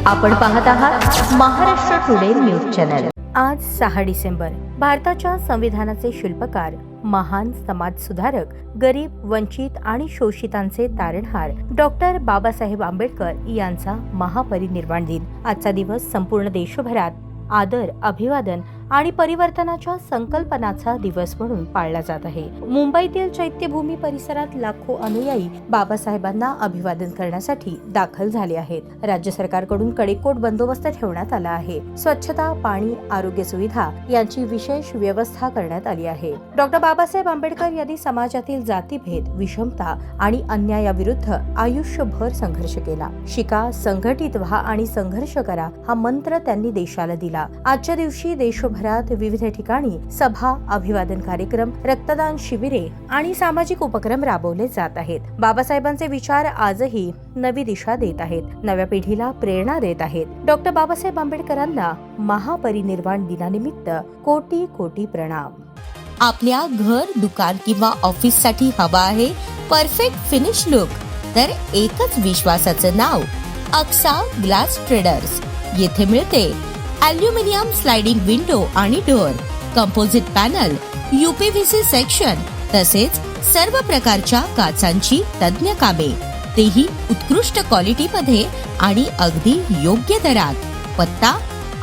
आपण पाहत आहात महाराष्ट्र टुडे न्यूज चॅनल। आज 6 डिसेंबर भारताच्या संविधानाचे शिल्पकार, महान समाजसुधारक, गरीब, वंचित आणि शोषितांचे तारणहार डॉक्टर बाबासाहेब आंबेडकर यांचा महापरिनिर्वाण दिन। आजचा दिवस संपूर्ण देशभरात आदर, अभिवादन आणि परिवर्तनाच्या संकल्पनाचा दिवस म्हणून पाळला जात आहे। मुंबईतील चैत्यभूमी परिसरात लाखो अनुयायी बाबासाहेबांना अभिवादन करण्यासाठी दाखल झाले आहेत। राज्य सरकारकडून कडेकोट बंदोबस्त ठेवण्यात आला आहे। स्वच्छता, पाणी, आरोग्य सुविधा यांची विशेष व्यवस्था करण्यात आली आहे। डॉक्टर बाबासाहेब आंबेडकर यांनी समाजातील जातीभेद, विषमता आणि अन्यायाविरुद्ध आयुष्यभर संघर्ष केला। शिका, संघटित व्हा आणि संघर्ष करा हा मंत्र त्यांनी देशाला दिला। आजच्या दिवशी देशभरात विविध ठिकाणी सभा, अभिवादन कार्यक्रम, रक्तदान शिबिरे आणि सामाजिक उपक्रम राबवले जात आहेत। बाबासाहेबांचे विचार आजही नवी दिशा देत आहेत, नव्या पिढीला प्रेरणा देत आहेत। डॉक्टर बाबासाहेब आंबेडकरांना महापरिनिर्वाण दिनानिमित्त कोटी कोटी प्रणाम। आपल्या घर, दुकान किंवा ऑफिस साठी हवा आहे परफेक्ट फिनिश लुक, तर एकच विश्वासाचं नाव अक्सा ग्लास ट्रेडर्स। येथे मिळते ॲल्युमिनियम स्लाइडिंग विंडो आणि door, composite panel, UPVC section तसेच सर्व प्रकारच्या काचांची तज्ञ कामे, तेही उत्कृष्ट क्वालिटी मध्ये आणि अगदी योग्य दरात। पत्ता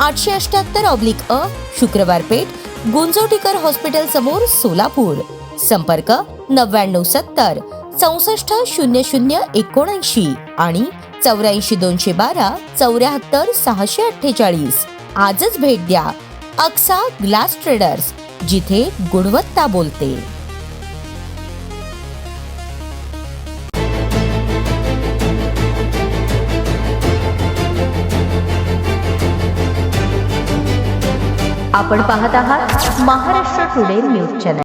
878/अ शुक्रवार पेठ, गुंजोटीकर हॉस्पिटल समोर, सोलापूर। संपर्क 9970 64 0079 आणि 84 212 74 648। आजच भेट द्या अक्सा ग्लास ट्रेडर्स, जिथे गुणवत्ता बोलते। आपण पाहत आहात महाराष्ट्र टुडे न्यूज चॅनल।